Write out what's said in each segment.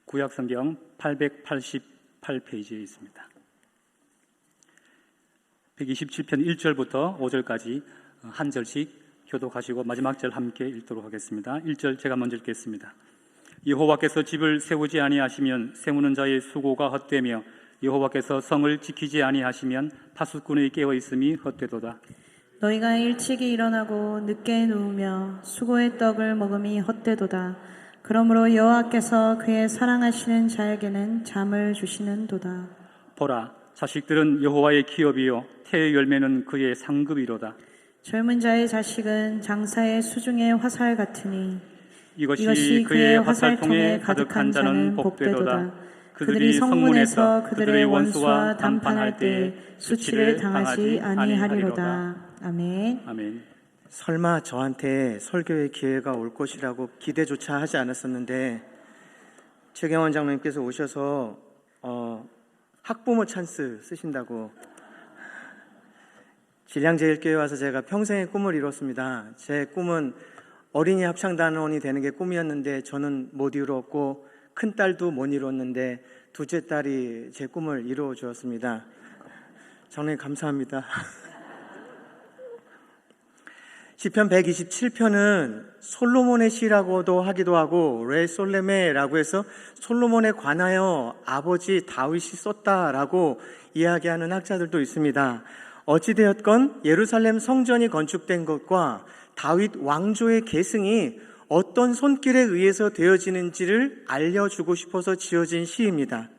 구약성경 888페이지에 있습니다. 127편 1절부터 5절까지 한 절씩 교독하시고 마지막 절 함께 읽도록 하겠습니다. 1절 제가 먼저 읽겠습니다. 여호와께서 집을 세우지 아니하시면 세우는 자의 수고가 헛되며 여호와께서 성을 지키지 아니하시면 파수꾼의 깨어 있음이 헛되도다. 너희가 일찍이 일어나고 늦게 누우며 수고의 떡을 먹음이 헛되도다. 그러므로 여호와께서 그의 사랑하시는 자에게는 잠을 주시는도다. 보라, 자식들은 여호와의 기업이요 태의 열매는 그의 상급이로다. 젊은 자의 자식은 장사의 수중의 화살 같으니 이것이 그의 화살통에 가득한 자는 복되도다. 그들이 성문에서 그들의 원수와 담판할 때에 수치를 당하지 아니하리로다. 아멘. 아멘. 설마 저한테 설교의 기회가 올 것이라고 기대조차 하지 않았었는데 최경원 장로님께서 오셔서 학부모 찬스 쓰신다고. 진량제일교회 와서 제가 평생의 꿈을 이뤘습니다. 제 꿈은 어린이 합창단원이 되는 게 꿈이었는데 저는 못 이루었고 큰딸도 못 이뤘는데 둘째 딸이 제 꿈을 이루어 주었습니다. 장로님 감사합니다. 시편 127편은 솔로몬의 시라고도 하기도 하고 레 솔레메라고 해서 솔로몬에 관하여 아버지 다윗이 썼다라고 이야기하는 학자들도 있습니다. 어찌되었건 예루살렘 성전이 건축된 것과 다윗 왕조의 계승이 어떤 손길에 의해서 되어지는지를 알려주고 싶어서 지어진 시입니다.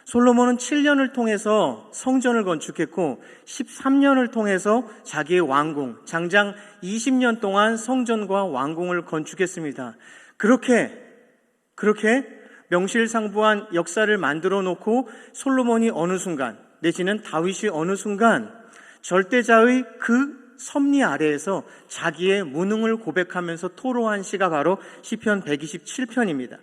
솔로몬은 7년을 통해서 성전을 건축했고 13년을 통해서 자기의 왕궁, 장장 20년 동안 성전과 왕궁을 건축했습니다. 그렇게 명실상부한 역사를 만들어 놓고 솔로몬이 어느 순간 내지는 다윗이 어느 순간 절대자의 그 섭리 아래에서 자기의 무능을 고백하면서 토로한 시가 바로 시편 127편입니다.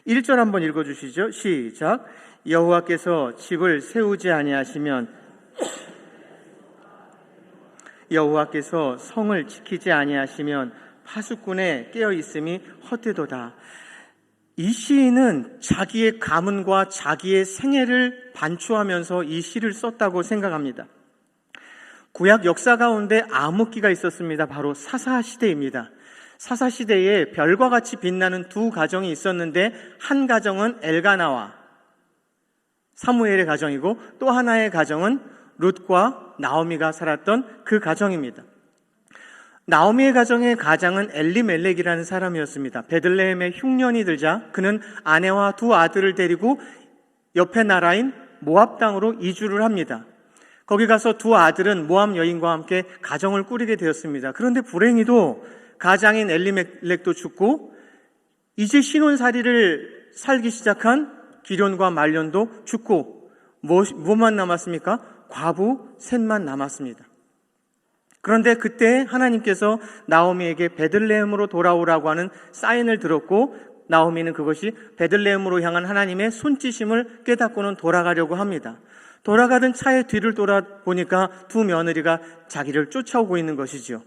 1절 한번 읽어주시죠. 시작. 여호와께서 집을 세우지 아니하시면 여호와께서 성을 지키지 아니하시면 파수꾼에 깨어 있음이 헛되도다. 이 시인은 자기의 가문과 자기의 생애를 반추하면서 이 시를 썼다고 생각합니다. 구약 역사 가운데 암흑기가 있었습니다. 바로 사사시대입니다. 사사시대에 별과 같이 빛나는 두 가정이 있었는데 한 가정은 엘가나와 사무엘의 가정이고 또 하나의 가정은 룻과 나오미가 살았던 그 가정입니다. 나오미의 가정의 가장은 엘리멜렉이라는 사람이었습니다. 베들레헴에 흉년이 들자 그는 아내와 두 아들을 데리고 옆에 나라인 모압 땅으로 이주를 합니다. 거기 가서 두 아들은 모압 여인과 함께 가정을 꾸리게 되었습니다. 그런데 불행히도 가장인 엘리멜렉도 죽고 이제 신혼살이를 살기 시작한 기련과 말년도 죽고 뭐만 남았습니까? 과부 셋만 남았습니다. 그런데 그때 하나님께서 나오미에게 베들레헴으로 돌아오라고 하는 사인을 들었고 나오미는 그것이 베들레헴으로 향한 하나님의 손짓임을 깨닫고는 돌아가려고 합니다. 돌아가던 차의 뒤를 돌아보니까 두 며느리가 자기를 쫓아오고 있는 것이죠.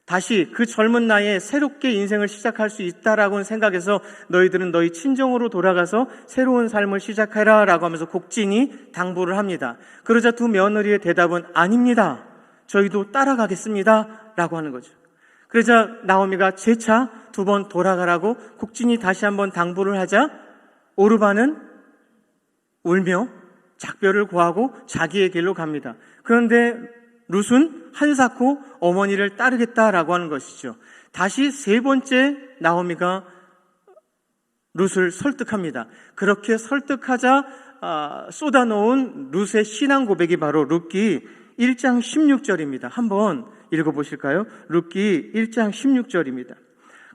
다시 그 젊은 나이에 새롭게 인생을 시작할 수 있다라고 생각해서 너희들은 너희 친정으로 돌아가서 새로운 삶을 시작해라 라고 하면서 곡진히 당부를 합니다. 그러자 두 며느리의 대답은 아닙니다. 저희도 따라가겠습니다 라고 하는 거죠. 그러자 나오미가 재차 두 번 돌아가라고 곡진히 다시 한번 당부를 하자 오르바는 울며 작별을 고하고 자기의 길로 갑니다. 그런데 룻은 한사코 어머니를 따르겠다라고 하는 것이죠. 다시 세 번째 나오미가 룻을 설득합니다. 그렇게 설득하자 쏟아놓은 룻의 신앙 고백이 바로 룻기 1장 16절입니다. 한번 읽어보실까요? 룻기 1장 16절입니다.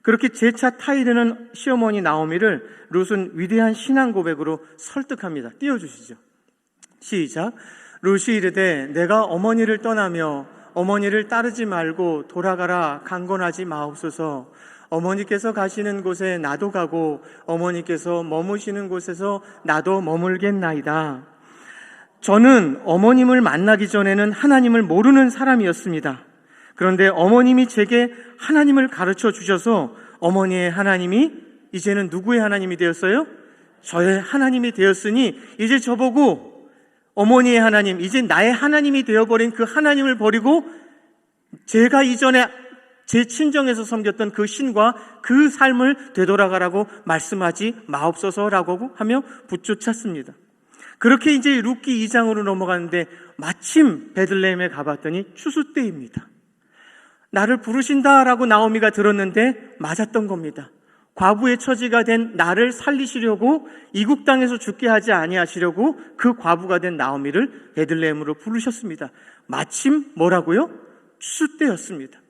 그렇게 재차 타이르는 시어머니 나오미를 룻은 위대한 신앙 고백으로 설득합니다. 띄워주시죠. 시작. 룻이 이르되 내가 어머니를 떠나며 어머니를 따르지 말고 돌아가라 강건하지 마옵소서. 어머니께서 가시는 곳에 나도 가고 어머니께서 머무시는 곳에서 나도 머물겠나이다. 저는 어머님을 만나기 전에는 하나님을 모르는 사람이었습니다. 그런데 어머님이 제게 하나님을 가르쳐 주셔서 어머니의 하나님이 이제는 누구의 하나님이 되었어요? 저의 하나님이 되었으니 이제 저보고 어머니의 하나님, 이제 나의 하나님이 되어버린 그 하나님을 버리고 제가 이전에 제 친정에서 섬겼던 그 신과 그 삶을 되돌아가라고 말씀하지 마옵소서라고 하며 붙여찼습니다. 그렇게 이제 룻기 2장으로 넘어가는데 마침 베들레헴에 가봤더니 추수 때입니다. 나를 부르신다라고 나오미가 들었는데 맞았던 겁니다. 과부의 처지가 된 나를 살리시려고 이국 땅에서 죽게 하지 아니하시려고 그 과부가 된 나오미를 베들레헴으로 부르셨습니다. 마침 뭐라고요? 추수 때였습니다.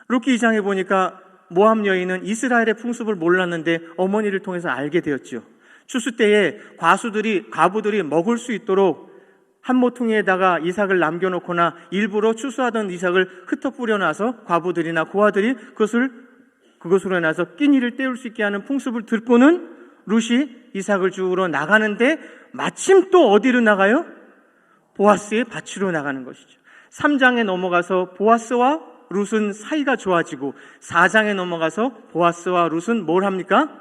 룻기 2장에 보니까 모압 여인은 이스라엘의 풍습을 몰랐는데 어머니를 통해서 알게 되었죠. 추수 때에 과부들이 먹을 수 있도록 한 모퉁이에다가 이삭을 남겨놓거나 일부러 추수하던 이삭을 흩어 뿌려놔서 과부들이나 고아들이 그것으로 인해서 끼니를 때울 수 있게 하는 풍습을 듣고는 룻이 이삭을 주우러 나가는데 마침 또 어디로 나가요? 보아스의 밭으로 나가는 것이죠. 3장에 넘어가서 보아스와 룻은 사이가 좋아지고 4장에 넘어가서 보아스와 룻은 뭘 합니까?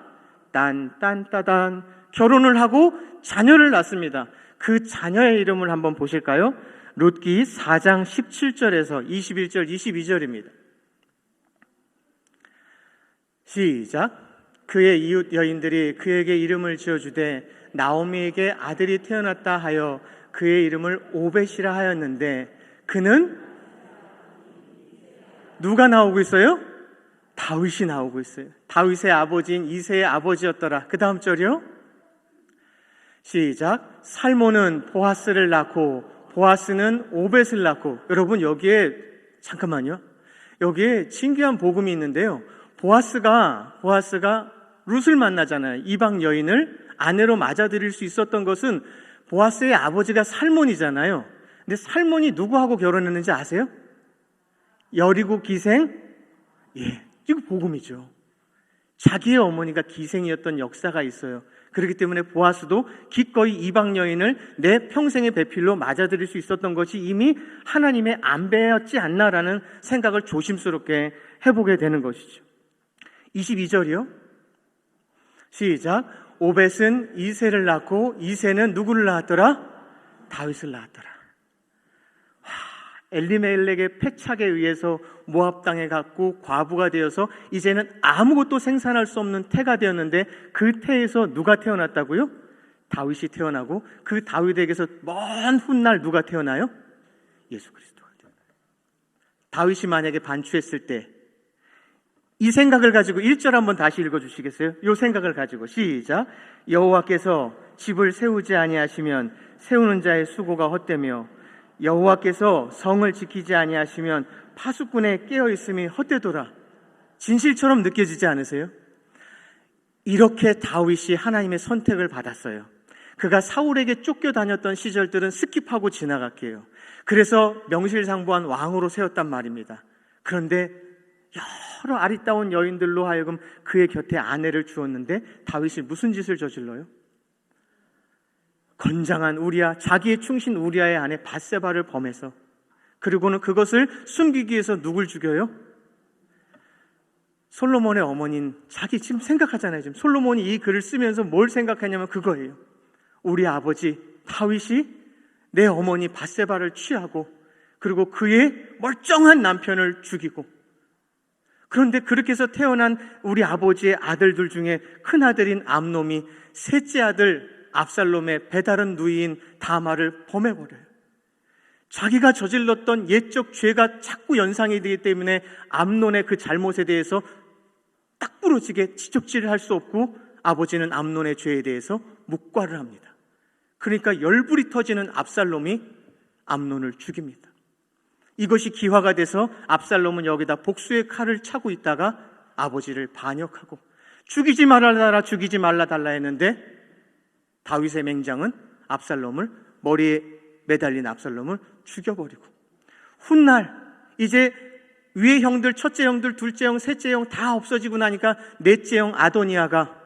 딴딴따단 결혼을 하고 자녀를 낳습니다. 그 자녀의 이름을 한번 보실까요? 룻기 4장 17절에서 21절, 22절입니다. 시작. 그의 이웃 여인들이 그에게 이름을 지어주되 나오미에게 아들이 태어났다 하여 그의 이름을 오벳이라 하였는데 그는 누가 나오고 있어요? 다윗이 나오고 있어요. 다윗의 아버지인 이새의 아버지였더라. 그 다음 절이요. 시작. 살몬은 보아스를 낳고 보아스는 오벳을 낳고. 여러분 여기에 잠깐만요. 여기에 신기한 복음이 있는데요. 보아스가 룻을 만나잖아요. 이방 여인을 아내로 맞아들일 수 있었던 것은 보아스의 아버지가 살몬이잖아요. 근데 살몬이 누구하고 결혼했는지 아세요? 여리고 기생? 예, 이거 복음이죠. 자기의 어머니가 기생이었던 역사가 있어요. 그렇기 때문에 보아스도 기꺼이 이방 여인을 내 평생의 배필로 맞아들일 수 있었던 것이 이미 하나님의 안배였지 않나라는 생각을 조심스럽게 해보게 되는 것이죠. 22절이요. 시작. 오벳은 이새를 낳고 이새는 누구를 낳았더라? 다윗을 낳았더라. 엘리멜렉의 패착에 의해서 모압 땅에 갔고 과부가 되어서 이제는 아무것도 생산할 수 없는 태가 되었는데 그 태에서 누가 태어났다고요? 다윗이 태어나고 그 다윗에게서 먼 훗날 누가 태어나요? 예수 그리스도가 태어나요. 다윗이 만약에 반추했을 때 이 생각을 가지고 1절 한번 다시 읽어주시겠어요? 이 생각을 가지고 시작. 여호와께서 집을 세우지 아니하시면 세우는 자의 수고가 헛되며 여호와께서 성을 지키지 아니하시면 파수꾼의 깨어있음이 헛되도다. 진실처럼 느껴지지 않으세요? 이렇게 다윗이 하나님의 선택을 받았어요. 그가 사울에게 쫓겨다녔던 시절들은 스킵하고 지나갈게요. 그래서 명실상부한 왕으로 세웠단 말입니다. 그런데 여러 아리따운 여인들로 하여금 그의 곁에 아내를 주었는데 다윗이 무슨 짓을 저질러요? 건장한 우리야, 자기의 충신 우리야의 아내 밧세바를 범해서, 그리고는 그것을 숨기기 위해서 누굴 죽여요? 솔로몬의 어머니인, 자기 지금 생각하잖아요. 지금 솔로몬이 이 글을 쓰면서 뭘 생각하냐면 그거예요. 우리 아버지 다윗이 내 어머니 밧세바를 취하고 그리고 그의 멀쩡한 남편을 죽이고, 그런데 그렇게 해서 태어난 우리 아버지의 아들들 중에 큰아들인 암놈이 셋째 아들 압살롬의 배다른 누이인 다마를 범해버려요. 자기가 저질렀던 옛적 죄가 자꾸 연상이 되기 때문에 암논의 그 잘못에 대해서 딱 부러지게 지적질을 할 수 없고 아버지는 암논의 죄에 대해서 묵과를 합니다. 그러니까 열불이 터지는 압살롬이 암논을 죽입니다. 이것이 기화가 돼서 압살롬은 여기다 복수의 칼을 차고 있다가 아버지를 반역하고 죽이지 말아달라 죽이지 말아달라 했는데 다윗의 맹장은 압살롬을, 머리에 매달린 압살롬을 죽여버리고, 훗날 이제 위의 형들, 첫째 형들, 둘째 형, 셋째 형 다 없어지고 나니까 넷째 형 아도니아가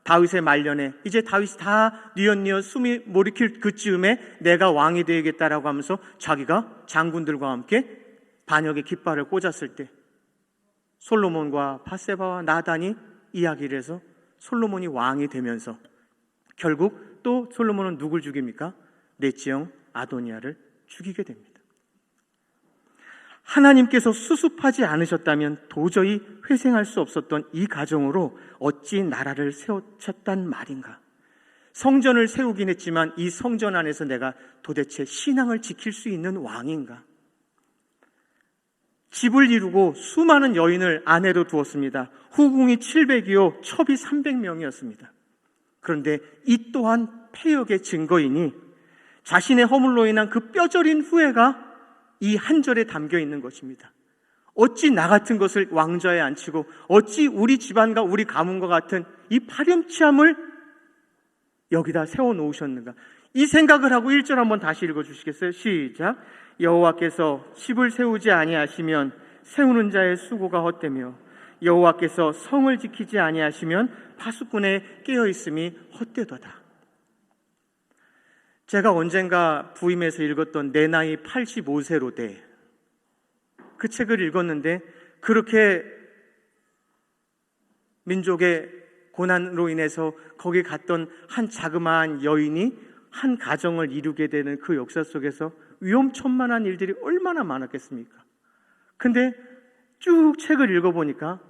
다윗의 말년에 이제 다윗이 다 뉘엿뉘엿 숨이 몰이킬 그쯤에 내가 왕이 되겠다라고 하면서 자기가 장군들과 함께 반역의 깃발을 꽂았을 때 솔로몬과 밧세바와 나단이 이야기를 해서 솔로몬이 왕이 되면서 결국 또 솔로몬은 누굴 죽입니까? 넷째 형 아도니아를 죽이게 됩니다. 하나님께서 수습하지 않으셨다면 도저히 회생할 수 없었던 이 가정으로 어찌 나라를 세우셨단 말인가? 성전을 세우긴 했지만 이 성전 안에서 내가 도대체 신앙을 지킬 수 있는 왕인가? 집을 이루고 수많은 여인을 아내로 두었습니다. 후궁이 700이요 첩이 300명이었습니다. 그런데 이 또한 패역의 증거이니 자신의 허물로 인한 그 뼈저린 후회가 이 한 절에 담겨 있는 것입니다. 어찌 나 같은 것을 왕좌에 앉히고 어찌 우리 집안과 우리 가문과 같은 이 파렴치함을 여기다 세워놓으셨는가? 이 생각을 하고 1절 한번 다시 읽어주시겠어요? 시작. 여호와께서 집을 세우지 아니하시면 세우는 자의 수고가 헛되며 여호와께서 성을 지키지 아니하시면 파수꾼의 깨어있음이 헛되도다. 제가 언젠가 부임해서 읽었던 내 나이 85세로 돼 그 책을 읽었는데 그렇게 민족의 고난으로 인해서 거기 갔던 한 자그마한 여인이 한 가정을 이루게 되는 그 역사 속에서 위험천만한 일들이 얼마나 많았겠습니까? 근데 쭉 책을 읽어보니까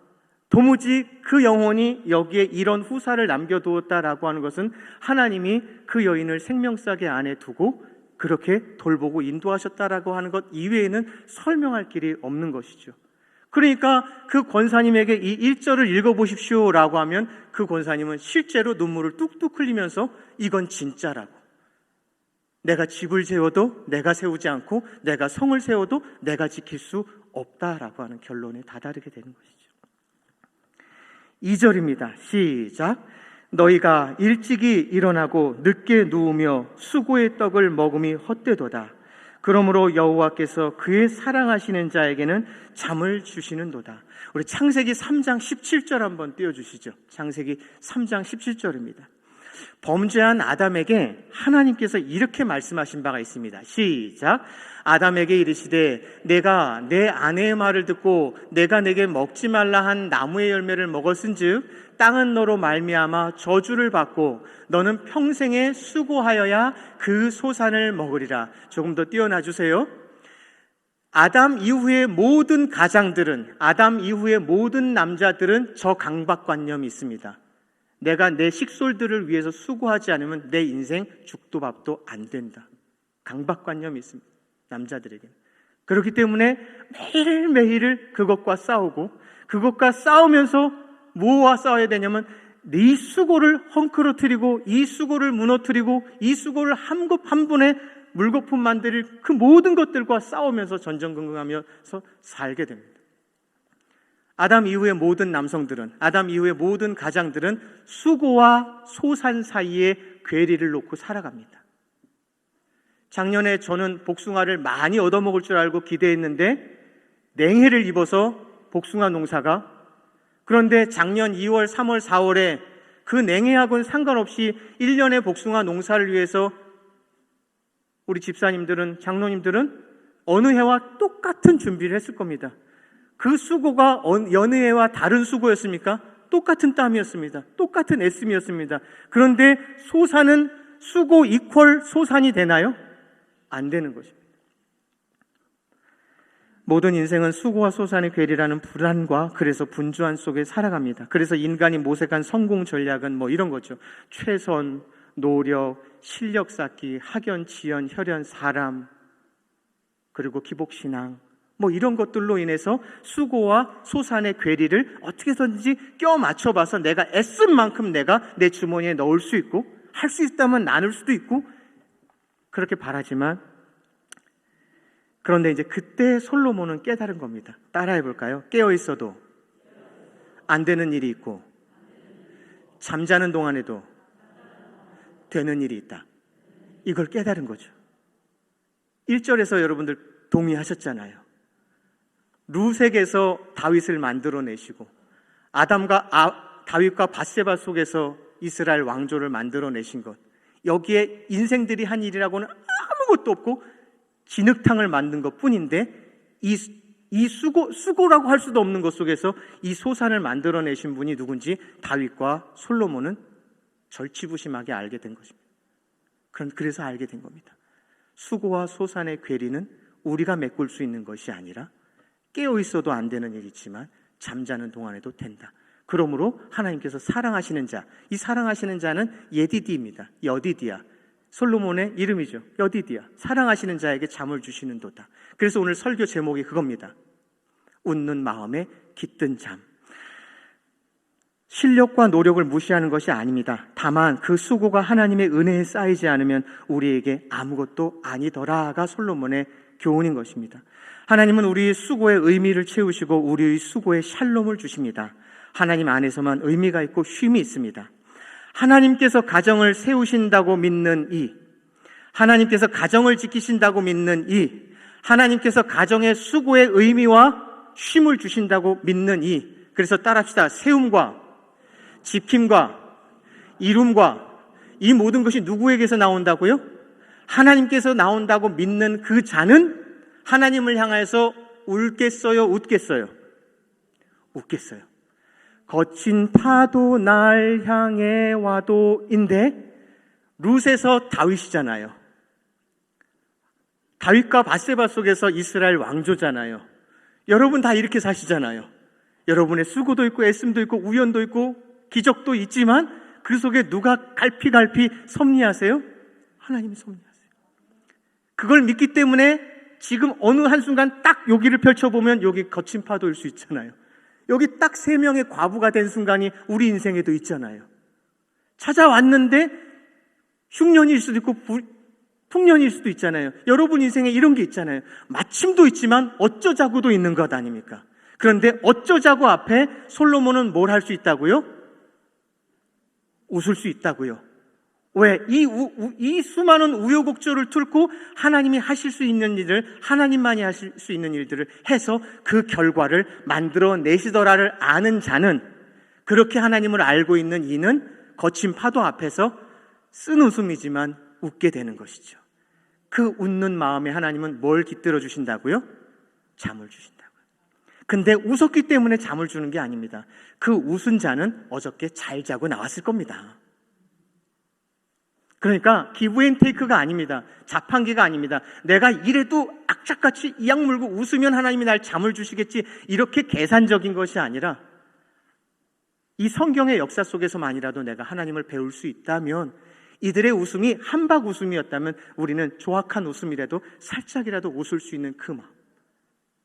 도무지 그 영혼이 여기에 이런 후사를 남겨두었다라고 하는 것은 하나님이 그 여인을 생명싸게 안에 두고 그렇게 돌보고 인도하셨다라고 하는 것 이외에는 설명할 길이 없는 것이죠. 그러니까 그 권사님에게 이 1절을 읽어보십시오라고 하면 그 권사님은 실제로 눈물을 뚝뚝 흘리면서 이건 진짜라고, 내가 집을 세워도 내가 세우지 않고 내가 성을 세워도 내가 지킬 수 없다라고 하는 결론에 다다르게 되는 것이죠. 2절입니다. 시작. 너희가 일찍이 일어나고 늦게 누우며 수고의 떡을 먹음이 헛되도다. 그러므로 여호와께서 그의 사랑하시는 자에게는 잠을 주시는도다. 우리 창세기 3장 17절 한번 띄워주시죠. 창세기 3장 17절입니다. 범죄한 아담에게 하나님께서 이렇게 말씀하신 바가 있습니다. 시작. 아담에게 이르시되 내가 내 아내의 말을 듣고 내가 내게 먹지 말라 한 나무의 열매를 먹었은즉 땅은 너로 말미암아 저주를 받고 너는 평생에 수고하여야 그 소산을 먹으리라. 조금 더 띄워놔 주세요. 아담 이후의 모든 가장들은, 아담 이후의 모든 남자들은 저 강박관념이 있습니다. 내가 내 식솔들을 위해서 수고하지 않으면 내 인생 죽도 밥도 안 된다. 강박관념이 있습니다. 남자들에게는. 그렇기 때문에 매일매일을 그것과 싸우고, 그것과 싸우면서 뭐와 싸워야 되냐면 네 수고를 헝클어뜨리고 이 수고를 무너뜨리고 이 수고를 한 분에 물거품 만들 그 모든 것들과 싸우면서 전전긍긍하면서 살게 됩니다. 아담 이후의 모든 남성들은, 아담 이후의 모든 가장들은 수고와 소산 사이에 괴리를 놓고 살아갑니다. 작년에 저는 복숭아를 많이 얻어먹을 줄 알고 기대했는데 냉해를 입어서 복숭아 농사가, 그런데 작년 2월, 3월, 4월에 그 냉해하고는 상관없이 1년의 복숭아 농사를 위해서 우리 집사님들은, 장로님들은 어느 해와 똑같은 준비를 했을 겁니다. 그 수고가 여느 해와 다른 수고였습니까? 똑같은 땀이었습니다. 똑같은 애씀이었습니다. 그런데 소산은 수고 이퀄 소산이 되나요? 안 되는 것입니다. 모든 인생은 수고와 소산의 괴리라는 불안과 그래서 분주한 속에 살아갑니다. 그래서 인간이 모색한 성공 전략은 뭐 이런 거죠. 최선, 노력, 실력 쌓기, 학연, 지연, 혈연, 사람, 그리고 기복신앙, 뭐 이런 것들로 인해서 수고와 소산의 괴리를 어떻게든지 껴 맞춰봐서 내가 애쓴 만큼 내가 내 주머니에 넣을 수 있고, 할 수 있다면 나눌 수도 있고, 그렇게 바라지만, 그런데 이제 그때 솔로몬은 깨달은 겁니다. 따라해 볼까요? 깨어 있어도 안 되는 일이 있고 잠자는 동안에도 되는 일이 있다. 이걸 깨달은 거죠. 1절에서 여러분들 동의하셨잖아요. 루색에서 다윗을 만들어내시고 다윗과 밧세바 속에서 이스라엘 왕조를 만들어내신 것, 여기에 인생들이 한 일이라고는 아무것도 없고 진흙탕을 만든 것 뿐인데 이 수고라고 할 수도 없는 것 속에서 이 소산을 만들어내신 분이 누군지 다윗과 솔로몬은 절치부심하게 알게 된 것입니다. 그래서 알게 된 겁니다. 수고와 소산의 괴리는 우리가 메꿀 수 있는 것이 아니라 깨어 있어도 안 되는 일이지만 잠자는 동안에도 된다. 그러므로 하나님께서 사랑하시는 자, 이 사랑하시는 자는 예디디입니다. 여디디야. 솔로몬의 이름이죠. 여디디야. 사랑하시는 자에게 잠을 주시는도다. 그래서 오늘 설교 제목이 그겁니다. 웃는 마음에 깃든 잠. 실력과 노력을 무시하는 것이 아닙니다. 다만 그 수고가 하나님의 은혜에 쌓이지 않으면 우리에게 아무것도 아니더라가 솔로몬의 교훈인 것입니다. 하나님은 우리의 수고의 의미를 채우시고 우리의 수고에 샬롬을 주십니다. 하나님 안에서만 의미가 있고 쉼이 있습니다. 하나님께서 가정을 세우신다고 믿는 이, 하나님께서 가정을 지키신다고 믿는 이, 하나님께서 가정의 수고의 의미와 쉼을 주신다고 믿는 이, 그래서 따라합시다. 세움과 지킴과 이룸과 이 모든 것이 누구에게서 나온다고요? 하나님께서 나온다고 믿는 그 자는 하나님을 향해서 울겠어요? 웃겠어요? 웃겠어요. 거친 파도 날 향해 와도인데 룻에서 다윗이잖아요. 다윗과 밧세바 속에서 이스라엘 왕조잖아요. 여러분 다 이렇게 사시잖아요. 여러분의 수고도 있고 애씀도 있고 우연도 있고 기적도 있지만 그 속에 누가 갈피갈피 섭리하세요? 하나님이 섭리하세요. 그걸 믿기 때문에 지금 어느 한순간 딱 여기를 펼쳐보면 여기 거친 파도일 수 있잖아요. 여기 딱 3명의 과부가 된 순간이 우리 인생에도 있잖아요. 찾아왔는데 흉년일 수도 있고 풍년일 수도 있잖아요. 여러분 인생에 이런 게 있잖아요. 마침도 있지만 어쩌자고도 있는 것 아닙니까? 그런데 어쩌자고 앞에 솔로몬은 뭘 할 수 있다고요? 웃을 수 있다고요. 왜? 이 수많은 우여곡절을 뚫고 하나님이 하실 수 있는 일을, 하나님만이 하실 수 있는 일들을 해서 그 결과를 만들어내시더라를 아는 자는, 그렇게 하나님을 알고 있는 이는 거친 파도 앞에서 쓴 웃음이지만 웃게 되는 것이죠. 그 웃는 마음에 하나님은 뭘 깃들어 주신다고요? 잠을 주신다고요. 근데 웃었기 때문에 잠을 주는 게 아닙니다. 그 웃은 자는 어저께 잘 자고 나왔을 겁니다. 그러니까 기브앤테이크가 아닙니다. 자판기가 아닙니다. 내가 이래도 악착같이 이악 물고 웃으면 하나님이 날 잠을 주시겠지, 이렇게 계산적인 것이 아니라 이 성경의 역사 속에서만이라도 내가 하나님을 배울 수 있다면, 이들의 웃음이 한박 웃음이었다면 우리는 조악한 웃음이라도 살짝이라도 웃을 수 있는 그 마음,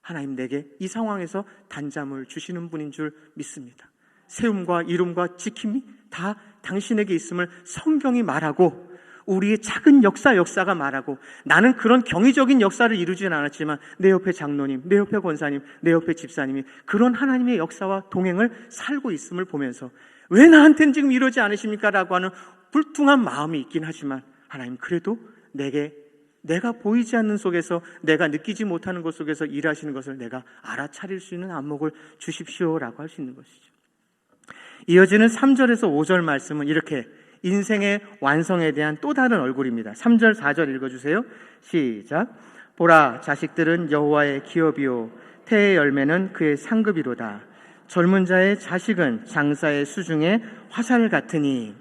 하나님 내게 이 상황에서 단잠을 주시는 분인 줄 믿습니다. 세움과 이룸과 지킴이 다 당신에게 있음을 성경이 말하고 우리의 작은 역사가 말하고, 나는 그런 경이적인 역사를 이루지는 않았지만 내 옆에 장로님, 내 옆에 권사님, 내 옆에 집사님이 그런 하나님의 역사와 동행을 살고 있음을 보면서 왜 나한테는 지금 이러지 않으십니까? 라고 하는 불퉁한 마음이 있긴 하지만 하나님 그래도 내가 보이지 않는 속에서, 내가 느끼지 못하는 것 속에서 일하시는 것을 내가 알아차릴 수 있는 안목을 주십시오라고 할 수 있는 것이죠. 이어지는 3절에서 5절 말씀은 이렇게 인생의 완성에 대한 또 다른 얼굴입니다. 3절 4절 읽어주세요. 시작. 보라, 자식들은 여호와의 기업이요 태의 열매는 그의 상급이로다. 젊은 자의 자식은 장사의 수중에 화살 같으니.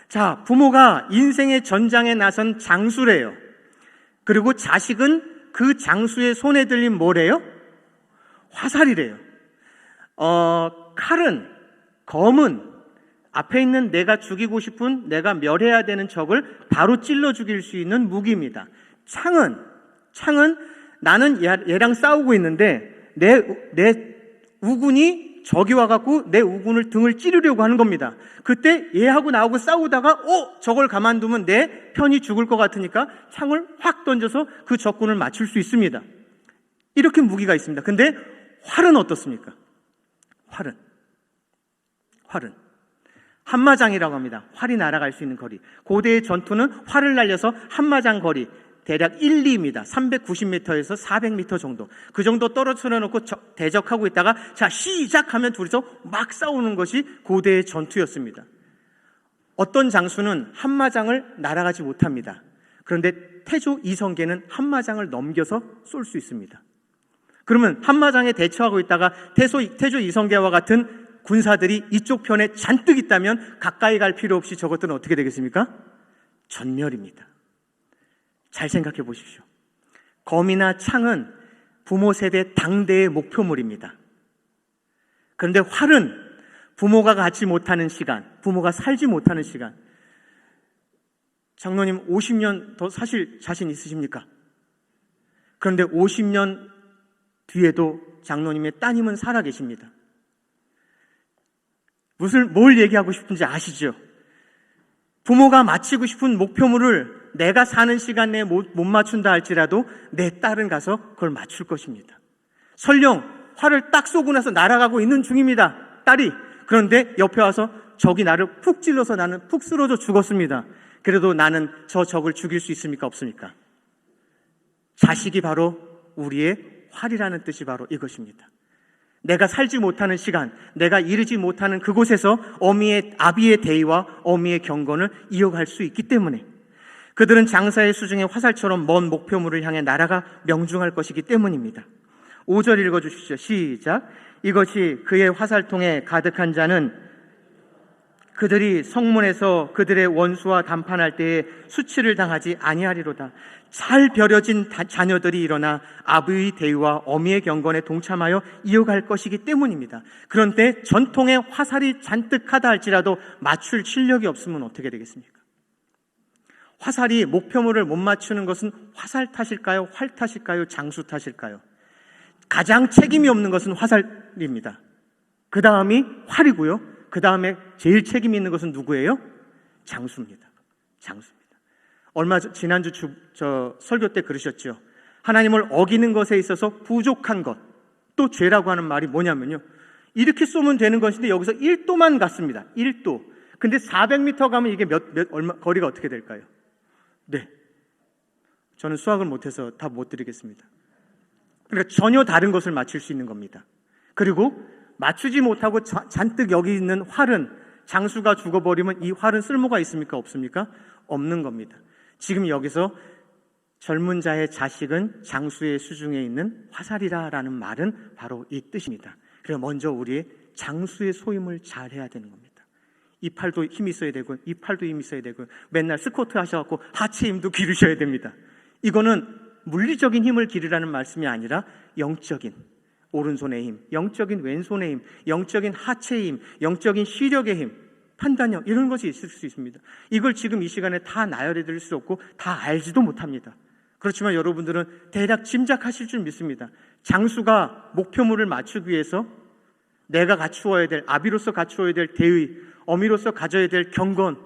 자, 부모가 인생의 전장에 나선 장수래요. 그리고 자식은 그 장수의 손에 들린 뭐래요? 화살이래요. 칼은, 검은, 앞에 있는 내가 죽이고 싶은, 내가 멸해야 되는 적을 바로 찔러 죽일 수 있는 무기입니다. 창은 나는 얘랑 싸우고 있는데 내 우군이 적이 와갖고 내 우군을 등을 찌르려고 하는 겁니다. 그때 얘하고 나하고 싸우다가 저걸 가만두면 내 편이 죽을 것 같으니까 창을 확 던져서 그 적군을 맞출 수 있습니다. 이렇게 무기가 있습니다. 근데 활은 어떻습니까? 활은 한마장이라고 합니다. 활이 날아갈 수 있는 거리. 고대의 전투는 활을 날려서 한마장 거리, 대략 1, 2입니다. 390m에서 400m 정도. 그 정도 떨어뜨려 놓고 대적하고 있다가 자, 시작하면 둘이서 막 싸우는 것이 고대의 전투였습니다. 어떤 장수는 한마장을 날아가지 못합니다. 그런데 태조 이성계는 한마장을 넘겨서 쏠 수 있습니다. 그러면 한마장에 대처하고 있다가 태조 이성계와 같은 군사들이 이쪽 편에 잔뜩 있다면 가까이 갈 필요 없이 저것들은 어떻게 되겠습니까? 전멸입니다. 잘 생각해 보십시오. 검이나 창은 부모 세대 당대의 목표물입니다. 그런데 활은 부모가 갖지 못하는 시간, 부모가 살지 못하는 시간. 장로님 50년 더 사실 자신 있으십니까? 그런데 50년 뒤에도 장로님의 따님은 살아 계십니다. 뭘 얘기하고 싶은지 아시죠? 부모가 마치고 싶은 목표물을 내가 사는 시간 내에 못 맞춘다 할지라도 내 딸은 가서 그걸 맞출 것입니다. 설령 활을 딱 쏘고 나서 날아가고 있는 중입니다. 딸이. 그런데 옆에 와서 적이 나를 푹 찔러서 나는 푹 쓰러져 죽었습니다. 그래도 나는 저 적을 죽일 수 있습니까? 없습니까? 자식이 바로 우리의 활이라는 뜻이 바로 이것입니다. 내가 살지 못하는 시간, 내가 이르지 못하는 그곳에서 아비의 대의와 어미의 경건을 이어갈 수 있기 때문에 그들은 장사의 수중에 화살처럼 먼 목표물을 향해 날아가 명중할 것이기 때문입니다. 5절 읽어주시죠. 시작. 이것이 그의 화살통에 가득한 자는 그들이 성문에서 그들의 원수와 담판할 때에 수치를 당하지 아니하리로다. 잘 벼려진 자녀들이 일어나 아비의 대의와 어미의 경건에 동참하여 이어갈 것이기 때문입니다. 그런데 전통의 화살이 잔뜩하다 할지라도 맞출 실력이 없으면 어떻게 되겠습니까? 화살이 목표물을 못 맞추는 것은 화살 탓일까요? 활 탓일까요? 장수 탓일까요? 가장 책임이 없는 것은 화살입니다. 그 다음이 활이고요. 그 다음에 제일 책임이 있는 것은 누구예요? 장수입니다. 장수입니다. 지난주 설교 때 그러셨죠. 하나님을 어기는 것에 있어서 부족한 것, 또 죄라고 하는 말이 뭐냐면요. 이렇게 쏘면 되는 것인데 여기서 1도만 갔습니다. 1도. 근데 400m 가면 이게 거리가 어떻게 될까요? 네. 저는 수학을 못해서 답 못 드리겠습니다. 그러니까 전혀 다른 것을 맞출 수 있는 겁니다. 그리고 맞추지 못하고 잔뜩 여기 있는 활은 장수가 죽어버리면 이 활은 쓸모가 있습니까? 없습니까? 없는 겁니다. 지금 여기서 젊은 자의 자식은 장수의 수중에 있는 화살이라라는 말은 바로 이 뜻입니다. 그래서 먼저 우리의 장수의 소임을 잘 해야 되는 겁니다. 이 팔도 힘이 있어야 되고 이 팔도 힘이 있어야 되고 맨날 스쿼트 하셔갖고 하체 힘도 기르셔야 됩니다. 이거는 물리적인 힘을 기르라는 말씀이 아니라 영적인 오른손의 힘, 영적인 왼손의 힘, 영적인 하체의 힘, 영적인 시력의 힘, 판단력 이런 것이 있을 수 있습니다. 이걸 지금 이 시간에 다 나열해 드릴 수 없고 다 알지도 못합니다. 그렇지만 여러분들은 대략 짐작하실 줄 믿습니다. 장수가 목표물을 맞추기 위해서 내가 갖추어야 될, 아비로서 갖추어야 될 대의, 어미로서 가져야 될 경건,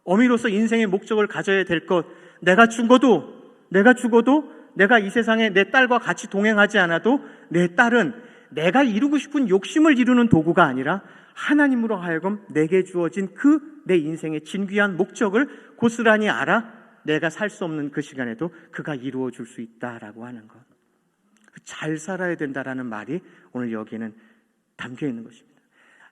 어미로서 인생의 목적을 가져야 될 것, 내가 죽어도 내가 이 세상에 내 딸과 같이 동행하지 않아도 내 딸은 내가 이루고 싶은 욕심을 이루는 도구가 아니라 하나님으로 하여금 내게 주어진 내 인생의 진귀한 목적을 고스란히 알아 내가 살 수 없는 그 시간에도 그가 이루어 줄 수 있다라고 하는 것. 잘 살아야 된다라는 말이 오늘 여기에는 담겨 있는 것입니다.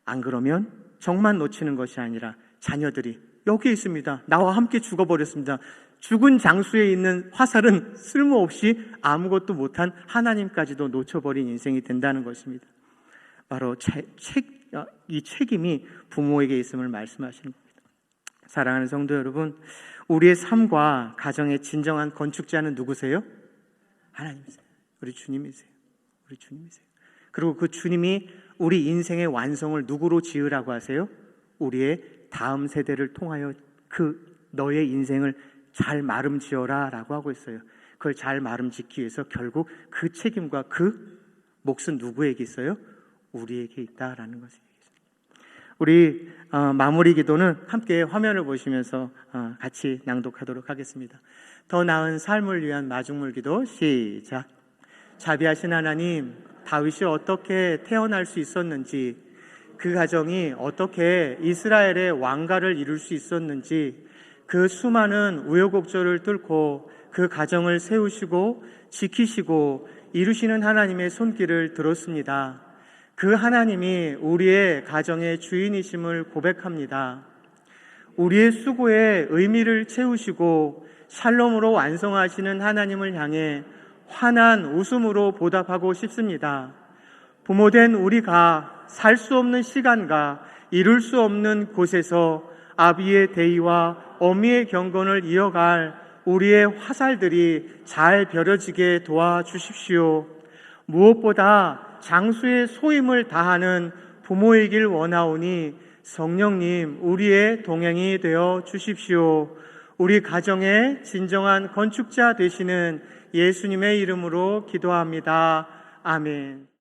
안 그러면 정만 놓치는 것이 아니라 자녀들이 여기 있습니다. 나와 함께 죽어버렸습니다. 죽은 장수에 있는 화살은 쓸모없이 아무것도 못한 하나님까지도 놓쳐버린 인생이 된다는 것입니다. 바로 이 책임이 부모에게 있음을 말씀하시는 겁니다. 사랑하는 성도 여러분, 우리의 삶과 가정의 진정한 건축자는 누구세요? 하나님이세요. 우리 주님이세요. 우리 주님이세요. 그리고 그 주님이 우리 인생의 완성을 누구로 지으라고 하세요? 우리의 다음 세대를 통하여 너의 인생을 잘 마름 지어라 라고 하고 있어요. 그걸 잘 마름 짓기 위해서 결국 그 책임과 그 몫은 누구에게 있어요? 우리에게 있다라는 것입니다. 우리 마무리 기도는 함께 화면을 보시면서 같이 낭독하도록 하겠습니다. 더 나은 삶을 위한 마중물 기도 시작. 자비하신 하나님, 다윗이 어떻게 태어날 수 있었는지, 그 가정이 어떻게 이스라엘의 왕가를 이룰 수 있었는지, 그 수많은 우여곡절을 뚫고 그 가정을 세우시고 지키시고 이루시는 하나님의 손길을 들었습니다. 그 하나님이 우리의 가정의 주인이심을 고백합니다. 우리의 수고에 의미를 채우시고 샬롬으로 완성하시는 하나님을 향해 환한 웃음으로 보답하고 싶습니다. 부모된 우리가 살 수 없는 시간과 이룰 수 없는 곳에서 아비의 대의와 어미의 경건을 이어갈 우리의 화살들이 잘 벼려지게 도와주십시오. 무엇보다 장수의 소임을 다하는 부모이길 원하오니 성령님 우리의 동행이 되어 주십시오. 우리 가정의 진정한 건축자 되시는 예수님의 이름으로 기도합니다. 아멘.